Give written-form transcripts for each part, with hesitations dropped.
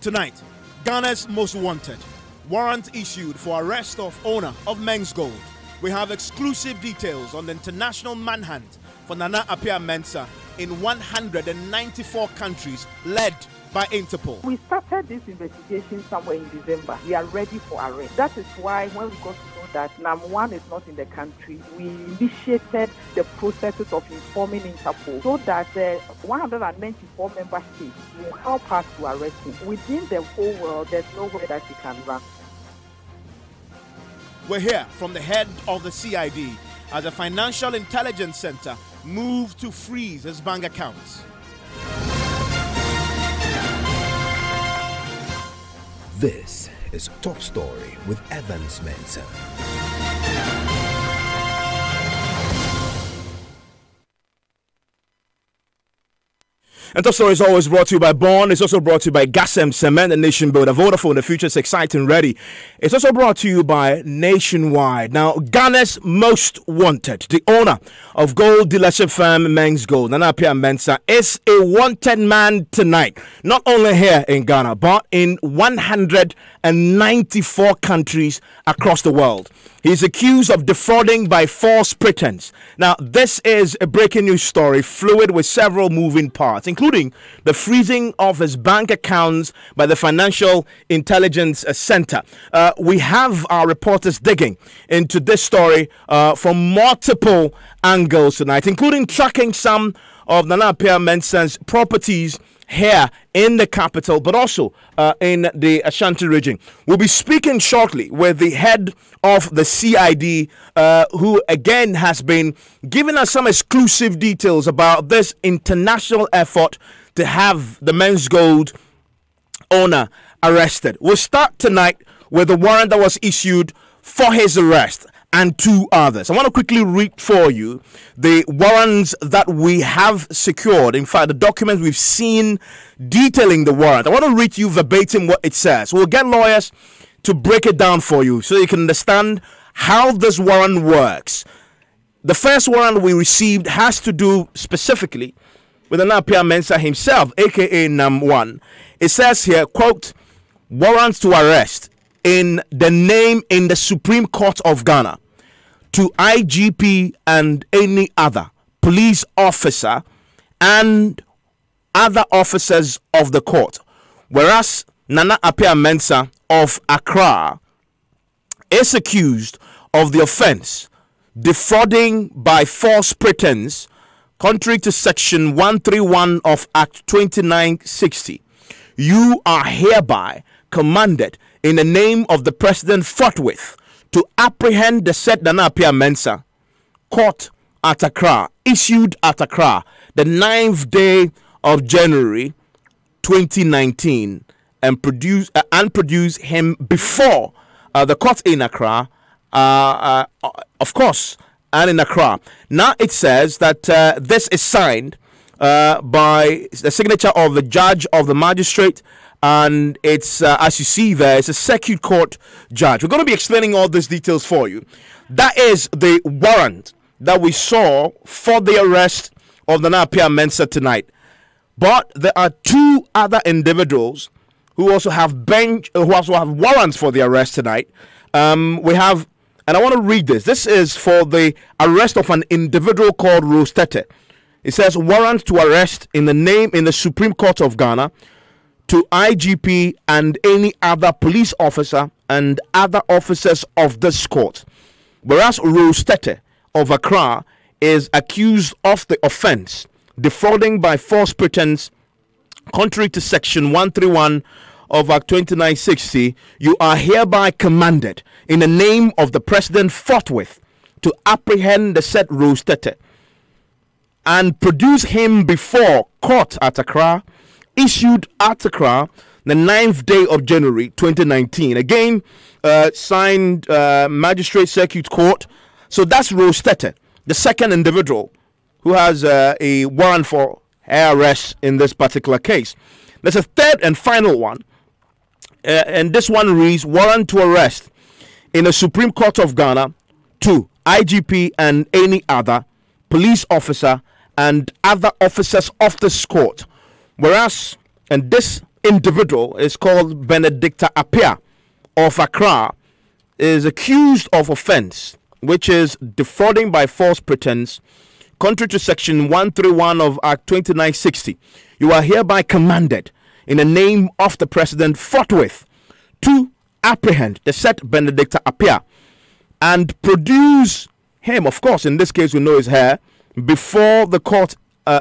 Tonight, Ghana's most wanted. Warrant issued for arrest of owner of Men's Gold. We have exclusive details on the international manhunt for Nana Appiah-Mensah in 194 countries led by Interpol. We started this investigation somewhere in December. We are ready for arrest. That is why when we got to know that NAM1 is not in the country, we initiated the processes of informing Interpol so that 194 member states will help us to arrest him. Within the whole world, there's nowhere that he can run. We're here from the head of the CID as the Financial Intelligence Center moved to freeze his bank accounts. This is Top Story with Evans Mensah. And Top Story is always brought to you by Bond. It's also brought to you by Gasem Cement and Nation Builder. Vodafone, the future is exciting, ready. It's also brought to you by Nationwide. Now, Ghana's most wanted, the owner of gold dealership firm Men's Gold, Nana Appiah-Mensah, is a wanted man tonight. Not only here in Ghana, but in 194 countries across the world. He's accused of defrauding by false pretense. Now, this is a breaking news story, fluid with several moving parts, including the freezing of his bank accounts by the Financial Intelligence Center. We have our reporters digging into this story from multiple angles tonight, including tracking some of Nana Appiah-Mensah's properties here in the capital, but also in the Ashanti region. We'll be speaking shortly with the head of the CID, who again has been giving us some exclusive details about this international effort to have the Men's Gold owner arrested. We'll start tonight with the warrant that was issued for his arrest and two others. I want to quickly read for you the warrants that we have secured. In fact, the documents we've seen detailing the warrant. I want to read you verbatim what it says. We'll get lawyers to break it down for you so you can understand how this warrant works. The first warrant we received has to do specifically with Nana Appiah-Mensah himself, aka NAM1. It says here, quote, warrants to arrest in the name in the Supreme Court of Ghana to IGP and any other police officer and other officers of the court. Whereas Nana Appiah-Mensah of Accra is accused of the offense defrauding by false pretense, contrary to Section 131 of Act 2960. You are hereby commanded in the name of the President forthwith to apprehend the said Nana Appiah-Mensah, court at Accra, issued at Accra, the 9th day of January 2019, and produce him before the court in Accra, of course, and in Accra. Now it says that this is signed by the signature of the judge of the magistrate, and it's, as you see there, it's a circuit court judge. We're going to be explaining all these details for you. That is the warrant that we saw for the arrest of Nana Appiah-Mensah tonight. But there are two other individuals who also have warrants for the arrest tonight. We have, and I want to read this. This is for the arrest of an individual called Rose Tete. It says warrant to arrest in the name in the Supreme Court of Ghana to IGP and any other police officer and other officers of this court. Whereas Rose Tete of Accra is accused of the offense defrauding by false pretense, contrary to Section 131 of Act 2960. You are hereby commanded in the name of the President forthwith to apprehend the said Rose Tete and produce him before court at Accra, issued at Accra, the 9th day of January 2019. Again, signed Magistrate Circuit Court. So that's Rose Tete, the second individual who has a warrant for her arrest in this particular case. There's a third and final one, and this one reads warrant to arrest in the Supreme Court of Ghana to IGP and any other police officer and other officers of this court. Whereas, and this individual is called Benedicta Appiah of Accra, is accused of offense, which is defrauding by false pretense, contrary to Section 131 of Act 2960. You are hereby commanded, in the name of the President, forthwith to apprehend the said Benedicta Appiah and produce him, of course, in this case we know his hair, before the court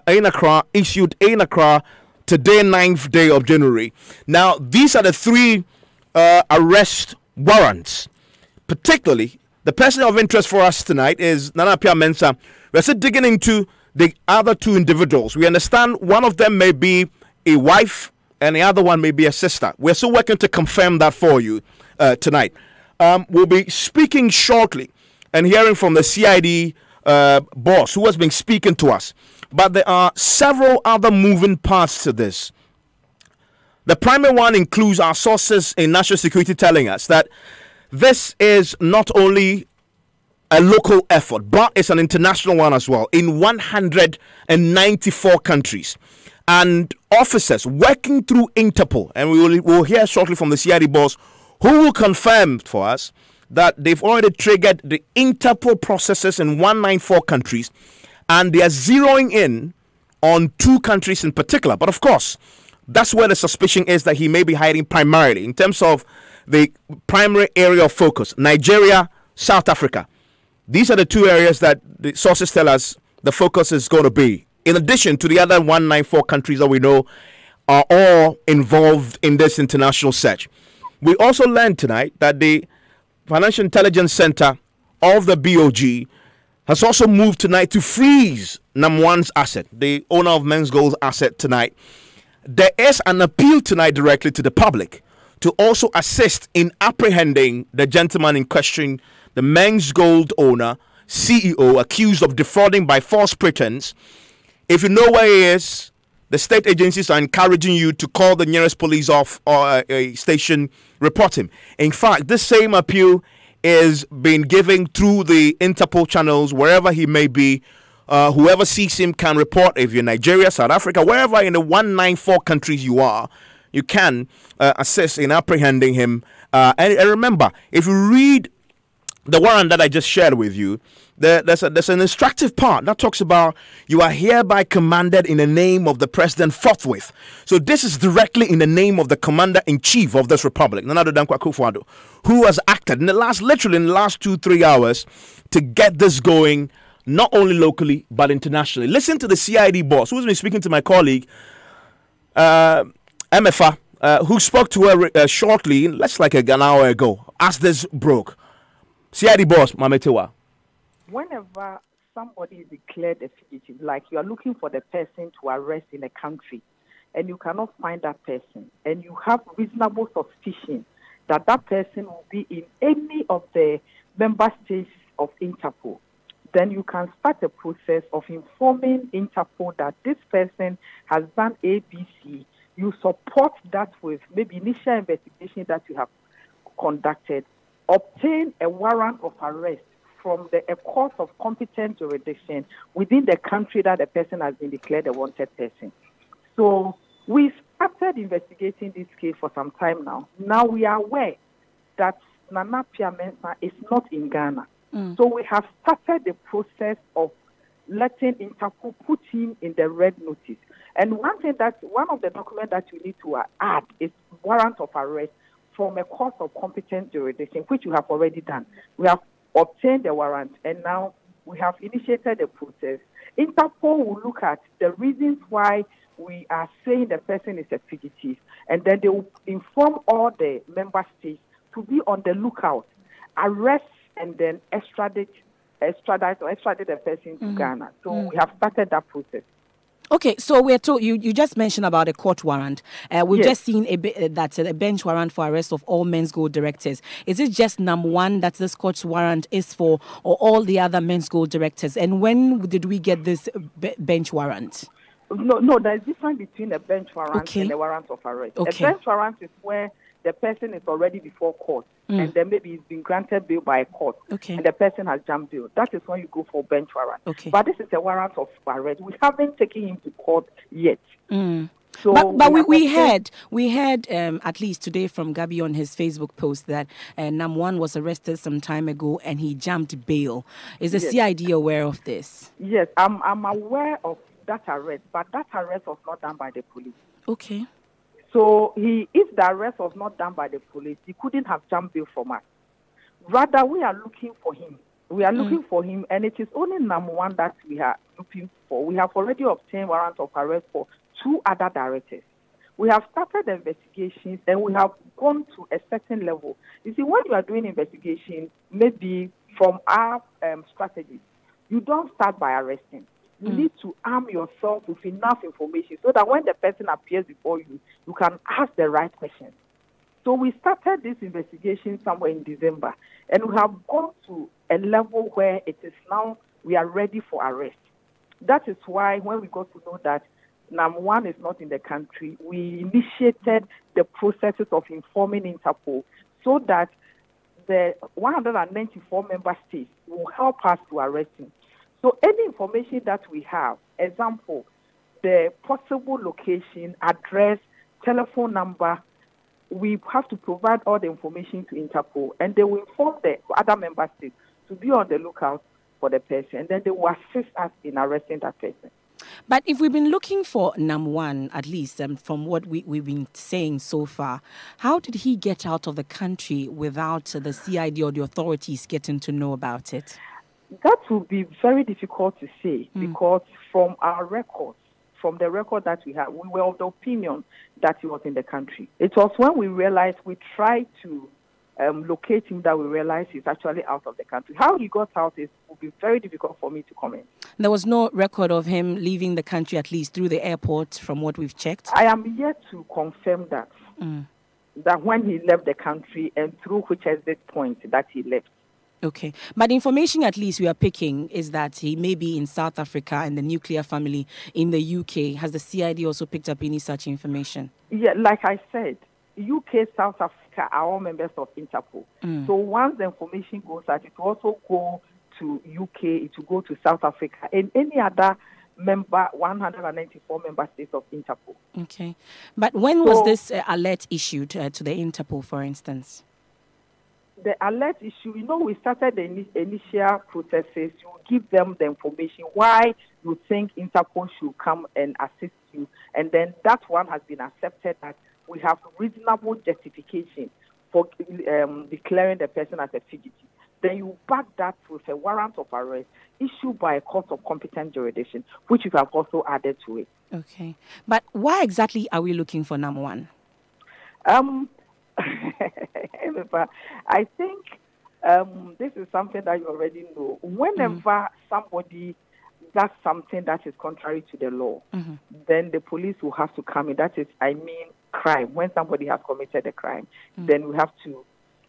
in Accra, issued in Accra today, 9th day of January. Now, these are the three arrest warrants. Particularly, the person of interest for us tonight is Nana Appiah Mensah. We're still digging into the other two individuals. We understand one of them may be a wife and the other one may be a sister. We're still working to confirm that for you tonight. We'll be speaking shortly and hearing from the CID boss who has been speaking to us. But there are several other moving parts to this. The primary one includes our sources in national security telling us that this is not only a local effort, but it's an international one as well, in 194 countries. And officers working through Interpol, and we'll hear shortly from the CID boss, who will confirm for us that they've already triggered the Interpol processes in 194 countries, and they are zeroing in on 2 countries in particular. But of course, that's where the suspicion is that he may be hiding primarily in terms of the primary area of focus: Nigeria, South Africa. These are the 2 areas that the sources tell us the focus is going to be, in addition to the other 194 countries that we know are all involved in this international search. We also learned tonight that the Financial Intelligence Center of the BOG has also moved tonight to freeze Nam1's asset, the owner of Men's Gold's asset tonight. There is an appeal tonight directly to the public to also assist in apprehending the gentleman in question, the Men's Gold owner, CEO, accused of defrauding by false pretense. If you know where he is, the state agencies are encouraging you to call the nearest police off or a station, report him. In fact, this same appeal is being given through the Interpol channels, wherever he may be. Whoever sees him can report. If you're Nigeria, South Africa, wherever in the 194 countries you are, you can assist in apprehending him. And remember, if you read the warrant that I just shared with you, there's an instructive part that talks about you are hereby commanded in the name of the President forthwith. So this is directly in the name of the Commander-in-Chief of this republic, Nana Addo Dankwa Akufo-Addo, who has acted literally in the last 2-3 hours to get this going, not only locally but internationally. Listen to the CID boss, who's been speaking to my colleague Emefa, who spoke to her shortly, less like an hour ago, as this broke. CID boss, Mametewa. Whenever somebody is declared a fugitive, like you are looking for the person to arrest in a country, and you cannot find that person, and you have reasonable suspicion that that person will be in any of the member states of Interpol, then you can start a process of informing Interpol that this person has done ABC. You support that with maybe initial investigation that you have conducted, obtain a warrant of arrest from a court of competent jurisdiction within the country that the person has been declared a wanted person. So we started investigating this case for some time now. Now we are aware that Nana Appiah Mensah is not in Ghana. So we have started the process of letting Interpol put him in the red notice. And one of the documents that you need to add is warrant of arrest from a court of competent jurisdiction, which you have already done. We have obtained the warrant, and now we have initiated the process. Interpol will look at the reasons why we are saying the person is a fugitive, and then they will inform all the member states to be on the lookout, arrest, and then extradite the person to Ghana. So we have started that process. Okay, so we're told you just mentioned about a court warrant. We've just seen that's a bench warrant for arrest of all Men's Gold directors. Is it just Nam1 that this court warrant is for, or all the other Men's Gold directors? And when did we get this bench warrant? No, there's a difference between a bench warrant and a warrant of arrest. A bench warrant is where the person is already before court, and then maybe he's been granted bail by a court, and the person has jumped bail. That is when you go for bench warrant. But this is a warrant of arrest. We haven't taken him to court yet. So but we heard at least today from Gabi on his Facebook post that Nam1 was arrested some time ago and he jumped bail. Is the CID aware of this? Yes, I'm aware of that arrest, but that arrest was not done by the police. Okay. So if the arrest was not done by the police, he couldn't have jumped bail from us. Rather, we are looking for him. We are looking for him, and it is only Nam1 that we are looking for. We have already obtained warrant of arrest for 2 other directors. We have started the investigations, and we have gone to a certain level. You see, when you are doing investigations, maybe from our strategies, you don't start by arresting. You need to arm yourself with enough information so that when the person appears before you, you can ask the right questions. So we started this investigation somewhere in December, and we have gone to a level where it is now we are ready for arrest. That is why when we got to know that Nam1 is not in the country, we initiated the processes of informing Interpol so that the 194 member states will help us to arrest him. So any information that we have, example, the possible location, address, telephone number, we have to provide all the information to Interpol, and they will inform the other member states to be on the lookout for the person, and then they will assist us in arresting that person. But if we've been looking for Nam1, at least from what we've been saying so far, how did he get out of the country without the CID or the authorities getting to know about it? That will be very difficult to say because from our records, from the record that we have, we were of the opinion that he was in the country. It was when we realized, we tried to locate him, that we realized he's actually out of the country. How he got out will be very difficult for me to comment. There was no record of him leaving the country, at least through the airport, from what we've checked? I am yet to confirm that, that when he left the country and through which exit point that he left. Okay. But the information at least we are picking is that he may be in South Africa and the nuclear family in the UK. Has the CID also picked up any such information? Yeah, like I said, UK, South Africa are all members of Interpol. So once the information goes out, it will also go to UK, it will go to South Africa and any other member, 194 member states of Interpol. Okay. But when was this alert issued to the Interpol, for instance? The alert issue, we started the initial processes. You give them the information, why you think Interpol should come and assist you. And then that one has been accepted that we have reasonable justification for declaring the person as a fugitive. Then you back that with a warrant of arrest issued by a court of competent jurisdiction, which you have also added to it. Okay. But why exactly are we looking for Nam1? I think this is something that you already know. Whenever somebody does something that is contrary to the law, then the police will have to come in. That is, crime. When somebody has committed a crime, then we have to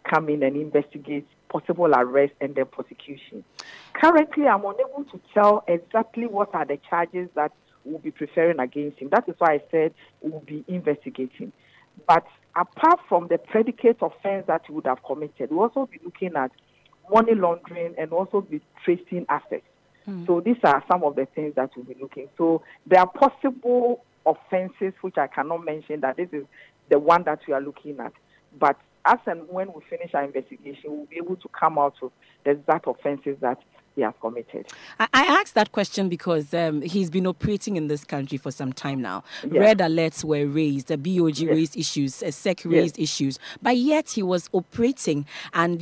come in and investigate possible arrest and then prosecution. Currently, I'm unable to tell exactly what are the charges that we'll be preferring against him. That is why I said we'll be investigating. But apart from the predicate offense that he would have committed, we'll also be looking at money laundering and also be tracing assets. So these are some of the things that we'll be looking. So there are possible offenses which I cannot mention that this is the one that we are looking at. But as and when we finish our investigation, we'll be able to come out with the exact offenses that he has committed. I asked that question because he's been operating in this country for some time now. Red alerts were raised, the BOG raised issues, SEC raised issues, but yet he was operating and,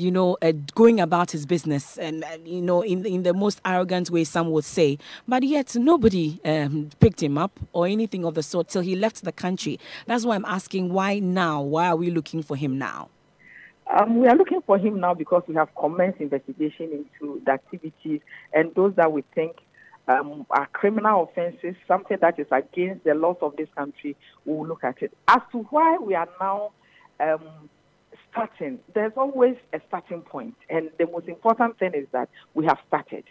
going about his business and, in the most arrogant way some would say, but yet nobody picked him up or anything of the sort till he left the country. That's why I'm asking, why now? Why are we looking for him now? We are looking for him now because we have commenced investigation into the activities and those that we think are criminal offenses, something that is against the laws of this country. We will look at it. As to why we are now starting, there's always a starting point, and the most important thing is that we have started.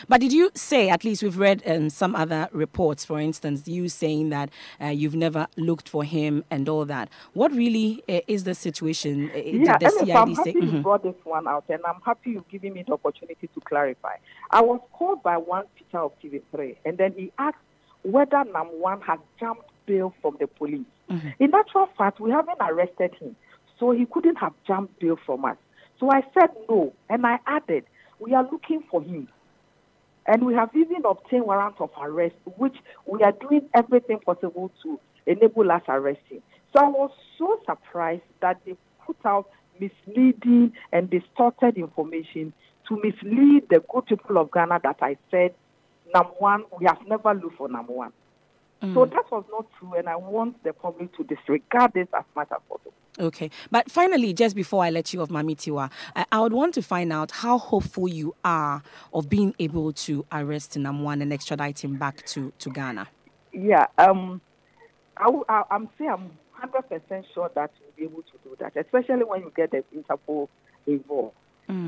But did you say, at least we've read some other reports, for instance, you saying that you've never looked for him and all that. What really is the situation? Yeah, I'm happy you brought this one out, and I'm happy you've given me the opportunity to clarify. I was called by one teacher of TV3, and then he asked whether Nam1 had jumped bail from the police. In actual fact, we haven't arrested him, so he couldn't have jumped bail from us. So I said no, and I added, we are looking for him. And we have even obtained warrant of arrest, which we are doing everything possible to enable us arrest him. So I was so surprised that they put out misleading and distorted information to mislead the good people of Ghana that I said, number one, we have never looked for number one. So that was not true, and I want the public to disregard this as much as possible. Okay. But finally, just before I let you off, Mami Tiwa, I would want to find out how hopeful you are of being able to arrest Namwan and extradite him back to Ghana. Yeah. I'm saying I'm 100% sure that we'll be able to do that, especially when you get the Interpol involved.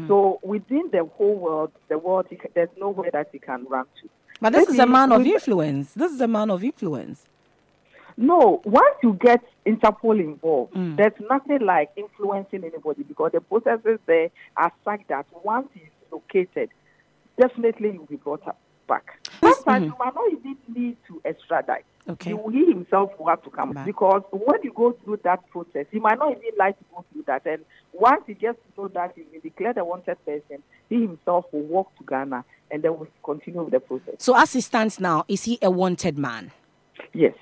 So within the whole world, there's nowhere that he can run to. But this is a man of influence. This is a man of influence. No, once you get Interpol involved, there's nothing like influencing anybody, because the processes there are such that once he's located, definitely he'll be brought back. Sometimes you might not even need to extradite. Okay. He himself will have to come back, because when you go through that process, he might not even like to go through that. And once he gets to know that he's been declared a wanted person, he himself will walk to Ghana and then will continue with the process. So as he stands now, is he a wanted man? Yes.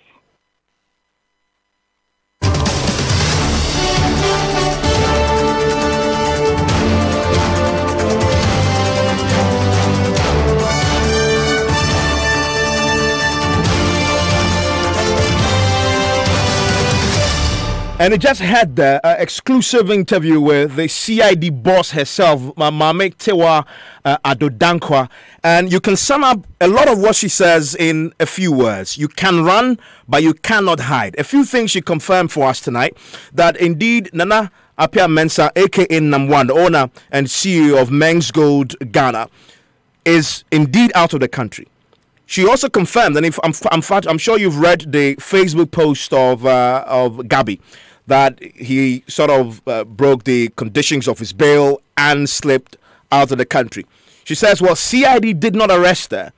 And it just had the exclusive interview with the CID boss herself, Mame Tewa Adodankwa. And you can sum up a lot of what she says in a few words. You can run, but you cannot hide. A few things she confirmed for us tonight, that indeed Nana Appiah Mensah, a.k.a. Namwan, the owner and CEO of Men's Gold Ghana, is indeed out of the country. She also confirmed, and I'm sure you've read the Facebook post of Gabi, that he sort of broke the conditions of his bail and slipped out of the country. She says, well, CID did not arrest her.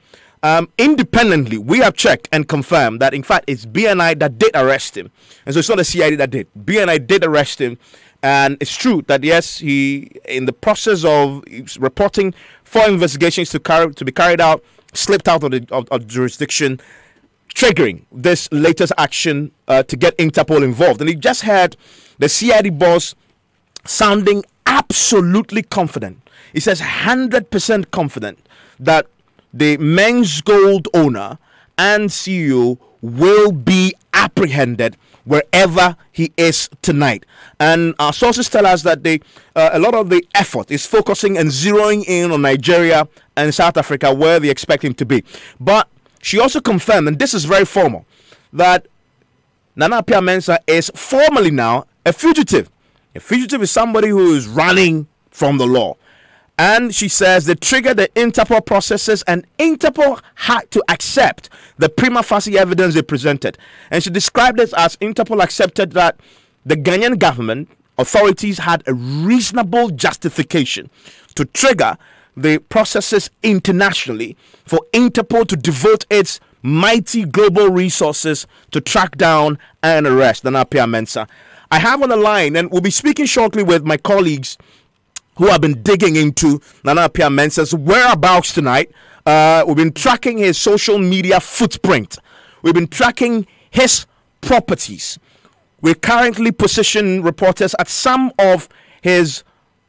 Independently, we have checked and confirmed that, in fact, it's BNI that did arrest him. And so it's not the CID that did. BNI did arrest him. And it's true that, yes, he, in the process of reporting for investigations to be carried out, slipped out of the jurisdiction, triggering this latest action to get Interpol involved. And he just had the CID boss sounding absolutely confident. He says 100% confident that the Men's Gold owner and CEO will be apprehended wherever he is tonight. And our sources tell us that a lot of the effort is focusing and zeroing in on Nigeria and South Africa, where they expect him to be. But she also confirmed, and this is very formal, that Nana Appiah Mensah is formally now a fugitive. A fugitive is somebody who is running from the law. And she says they triggered the Interpol processes, and Interpol had to accept the prima facie evidence they presented. And she described it as Interpol accepted that the Ghanaian government authorities had a reasonable justification to trigger the processes internationally for Interpol to devote its mighty global resources to track down and arrest Nana Appiah Mensah. I have on the line, and we'll be speaking shortly with my colleagues who have been digging into Nana Appiah Mensah's whereabouts tonight. We've been tracking his social media footprint. We've been tracking his properties. We currently position reporters at some of his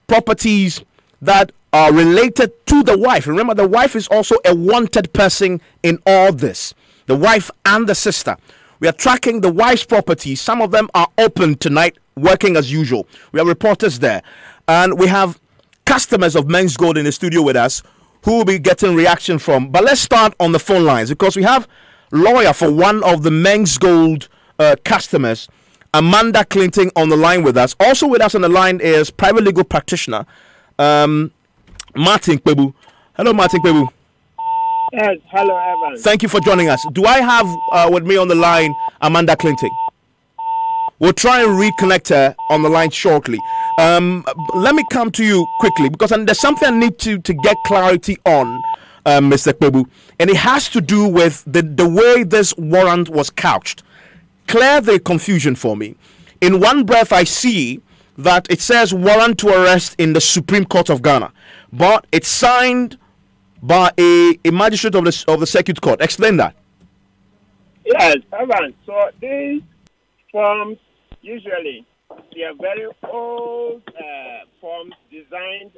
properties that are related to the wife. Remember, the wife is also a wanted person in all this. The wife and the sister. We are tracking the wife's properties. Some of them are open tonight, working as usual. We have reporters there. And we have customers of Men's Gold in the studio with us who will be getting reaction from. But let's start on the phone lines, because we have lawyer for one of the Men's Gold customers, Amanda Clinton, on the line with us. Also with us on the line is private legal practitioner Martin Kpebu. Hello, Martin Kpebu. Yes, hello, Evan. Thank you for joining us. Do I have with me on the line Amanda Clinton? We'll try and reconnect her on the line shortly. Let me come to you quickly, because there's something I need to get clarity on, Mr. Kpebu, and it has to do with the way this warrant was couched. clear the confusion for me. In one breath, I see that it says warrant to arrest in the Supreme Court of Ghana, but it's signed by a magistrate of the Circuit Court. Explain that. Yes, Evan. So these forms usually they are very old forms designed.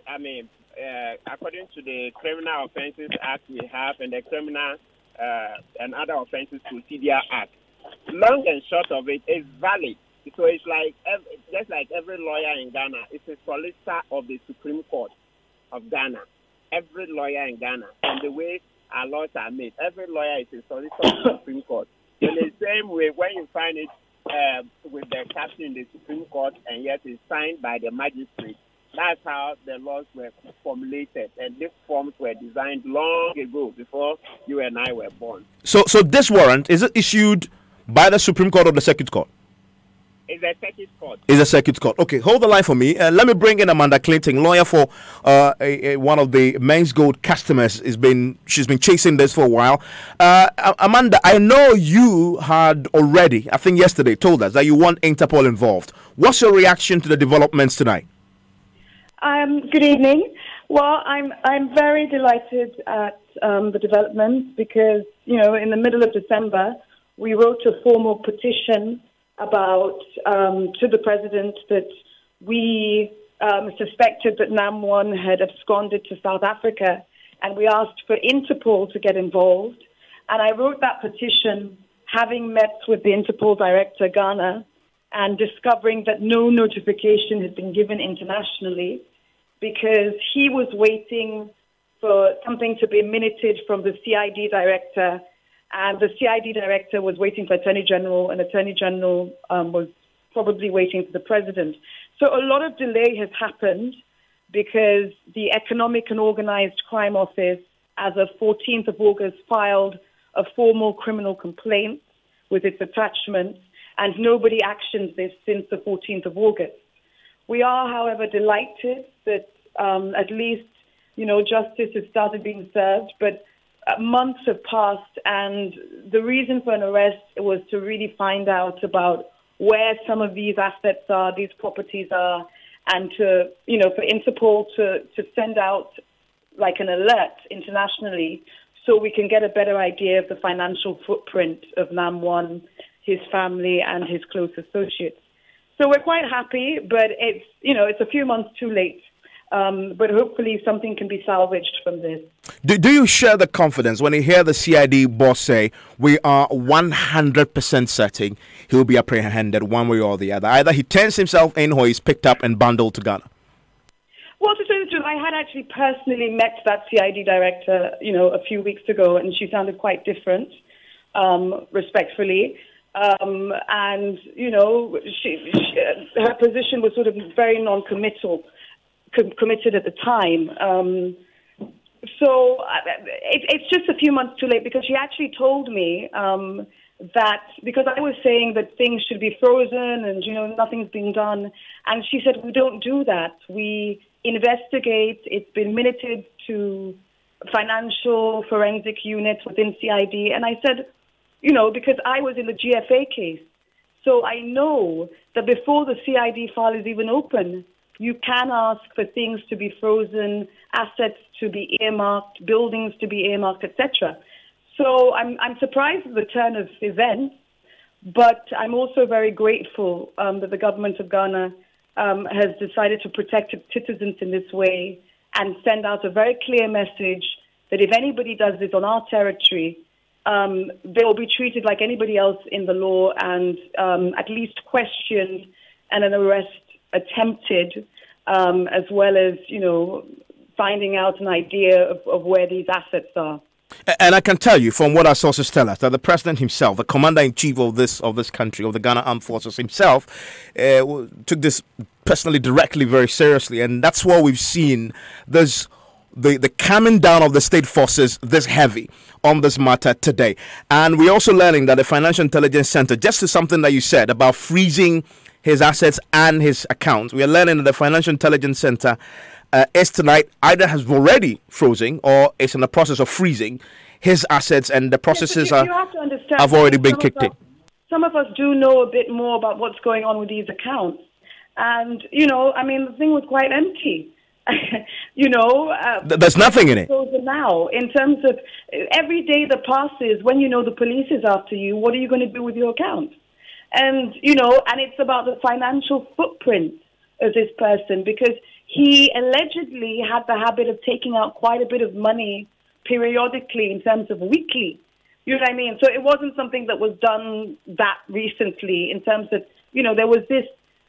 According to the Criminal Offences Act we have and the Criminal and Other Offences Procedure Act. Long and short of it is valid. So it's like just like every lawyer in Ghana, it's a solicitor of the Supreme Court of Ghana. Every lawyer in Ghana, and the way our laws are made, every lawyer is a solicitor of the Supreme Court. In the same way, when you find it with the caption in the Supreme Court, and yet it's signed by the magistrate, that's how the laws were formulated, and these forms were designed long ago, before you and I were born. So this warrant, is it issued by the Supreme Court or the Circuit Court? It's a Circuit Court. It's a Circuit Court. Okay, hold the line for me. Let me bring in Amanda Clinton, lawyer for one of the Men's Gold customers. She's been chasing this for a while. Amanda, I know you had already, I think yesterday, told us that you want Interpol involved. What's your reaction to the developments tonight? Good evening. Well, I'm very delighted at the developments because, in the middle of December, we wrote a formal petition about to the president that we suspected that NAM1 had absconded to South Africa, and we asked for Interpol to get involved. And I wrote that petition having met with the Interpol director, Ghana, and discovering that no notification had been given internationally because he was waiting for something to be minuted from the CID director. And the CID director was waiting for Attorney General, and Attorney General was probably waiting for the president. So a lot of delay has happened because the Economic and Organized Crime Office, as of 14th of August, filed a formal criminal complaint with its attachments, and nobody actioned this since the 14th of August. We are, however, delighted that at least, justice has started being served, but months have passed, and the reason for an arrest was to really find out about where some of these assets are, these properties are, and to, for Interpol to send out like an alert internationally so we can get a better idea of the financial footprint of NAM1, his family, and his close associates. So we're quite happy, but it's a few months too late. But hopefully something can be salvaged from this. Do you share the confidence when you hear the CID boss say, we are 100% certain he will be apprehended one way or the other? Either he turns himself in or he's picked up and bundled to Ghana. Well, to tell you the truth, I had actually personally met that CID director, a few weeks ago, and she sounded quite different, respectfully. And, her position was sort of very committed at the time. So it's just a few months too late because she actually told me that because I was saying that things should be frozen and, nothing's being done. And she said, we don't do that. We investigate. It's been minuted to financial forensic units within CID. And I said, because I was in the GFA case. So I know that before the CID file is even open, you can ask for things to be frozen, assets to be earmarked, buildings to be earmarked, etc. So I'm surprised at the turn of events, but I'm also very grateful that the government of Ghana has decided to protect its citizens in this way and send out a very clear message that if anybody does this on our territory, they will be treated like anybody else in the law and at least questioned and an arrest attempted, as well as, finding out an idea of where these assets are. And I can tell you from what our sources tell us that the president himself, the commander-in-chief of this country, of the Ghana Armed Forces himself, took this personally, directly, very seriously. And that's why we've seen this, the calming down of the state forces this heavy on this matter today. And we're also learning that the Financial Intelligence Center, just to something that you said about freezing his assets and his accounts, we are learning that the Financial Intelligence Center is tonight either has already frozen or is in the process of freezing his assets, and the processes have already been kicked in. some of us do know a bit more about what's going on with these accounts. And, you know, I mean, the thing was quite empty. You know, there's nothing in it. Now, in terms of every day that passes, when you know the police is after you, what are you going to do with your account? And, you know, and it's about the financial footprint of this person, because he allegedly had the habit of taking out quite a bit of money periodically in terms of weekly. You know what I mean? So it wasn't something that was done that recently in terms of, you know, there was this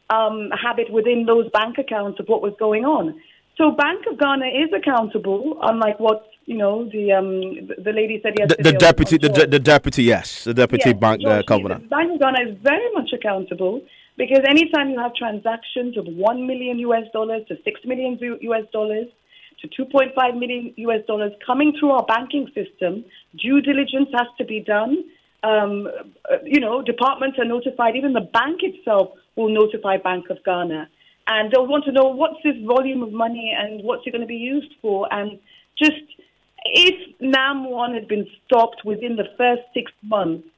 habit within those bank accounts of what was going on. So Bank of Ghana is accountable, unlike what, you know, the lady said yesterday. The deputy, yes, the deputy bank governor. Bank of Ghana is very much accountable, because anytime you have transactions of $1 million US to $6 million US to $2.5 million US coming through our banking system, due diligence has to be done. You know, departments are notified. Even the bank itself will notify Bank of Ghana. And they'll want to know what's this volume of money and what's it going to be used for. And just if NAM1 had been stopped within the first 6 months,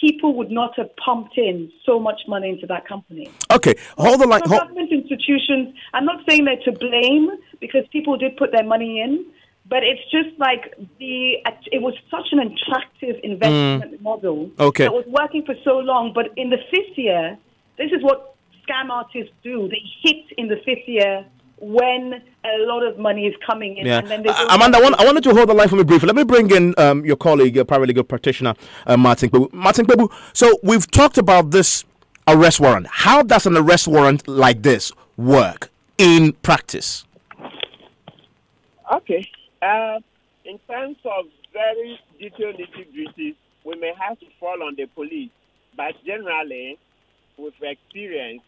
people would not have pumped in so much money into that company. Okay, hold the line. So government institutions, I'm not saying they're to blame, because people did put their money in, but it's just like it was such an attractive investment model that was working for so long. But in the 5th year, this is what scam artists do. They hit in the 5th year when a lot of money is coming in. Yeah. And then Amanda, I wanted to hold the line for me briefly. Let me bring in your colleague, paralegal practitioner, Martin Kpebu. Martin Kpebu, so we've talked about this arrest warrant. How does an arrest warrant like this work in practice? Okay. In terms of very detailed nitty-gritty, we may have to fall on the police. But generally, with experience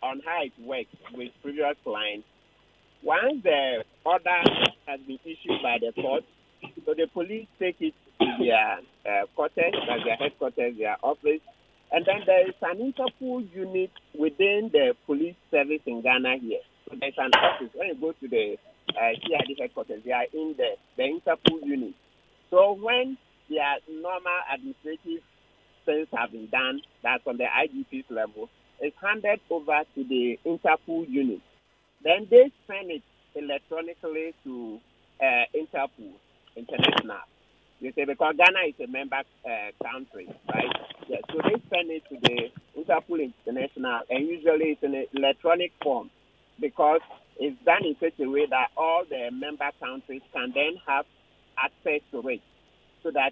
on how it works with previous clients, once the order has been issued by the court, so the police take it to their quarters, like their headquarters, their office, and then there is an Interpol unit within the police service in Ghana here. So there's an office. When you go to the CID headquarters, they are in the Interpol unit. So when their normal administrative things have been done, that's on the IGP's level, it's handed over to the Interpol unit. Then they send it electronically to Interpol International. You say, because Ghana is a member country, right? Yeah, so they send it to the Interpol International, and usually it's in an electronic form, because it's done in such a way that all the member countries can then have access to it, so that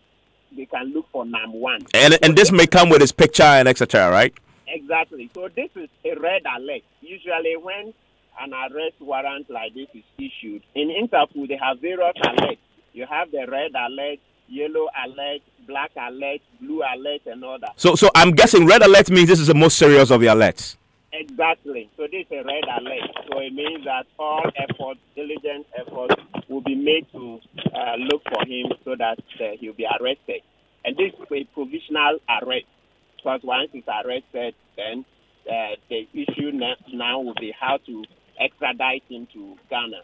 they can look for NAM1. And this may come with its picture and etc., right? Exactly. So this is a red alert. Usually when an arrest warrant like this is issued, in Interpol they have various alerts. You have the red alert, yellow alert, black alert, blue alert, and all that. So I'm guessing red alert means this is the most serious of the alerts. Exactly. So this is a red alert. So it means that all efforts, diligent efforts, will be made to look for him so that he'll be arrested. And this is a provisional arrest, because once he's arrested, then the issue now will be how to extradite him to Ghana.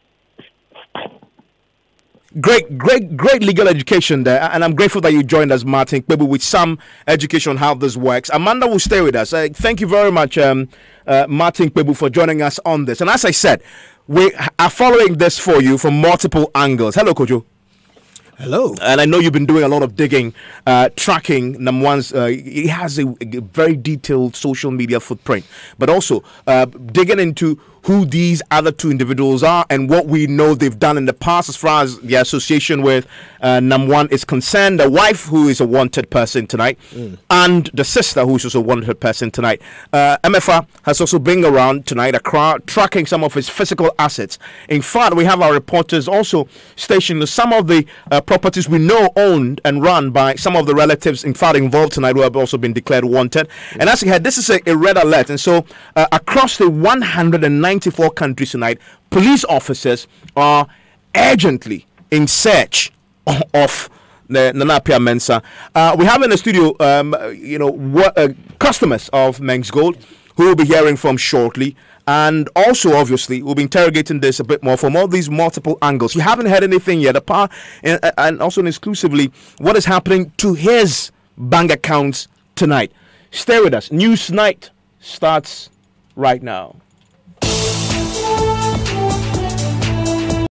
Great legal education there, and I'm grateful that you joined us, Martin Kpebu, with some education on how this works. Amanda will stay with us. Thank you very much, Martin Kpebu, for joining us on this. And as I said, we are following this for you from multiple angles. Hello, Kojo. Hello. And I know you've been doing a lot of digging, tracking NAM1's. It has a very detailed social media footprint, but also digging into who these other two individuals are and what we know they've done in the past as far as the association with NAM1 is concerned. The wife, who is a wanted person tonight, and the sister, who is also a wanted person tonight. MFA has also been around tonight, tracking some of his physical assets. In fact, we have our reporters also stationed to some of the properties we know owned and run by some of the relatives, in fact, involved tonight, who have also been declared wanted. And as we had, this is a red alert. And so across the 194 countries tonight, police officers are urgently in search of Nana Appiah Mensah. We have in the studio, customers of Men's Gold, who we'll be hearing from shortly. And also, obviously, we'll be interrogating this a bit more from all these multiple angles. You haven't heard anything yet, apart and also exclusively what is happening to his bank accounts tonight. Stay with us. News Night starts right now.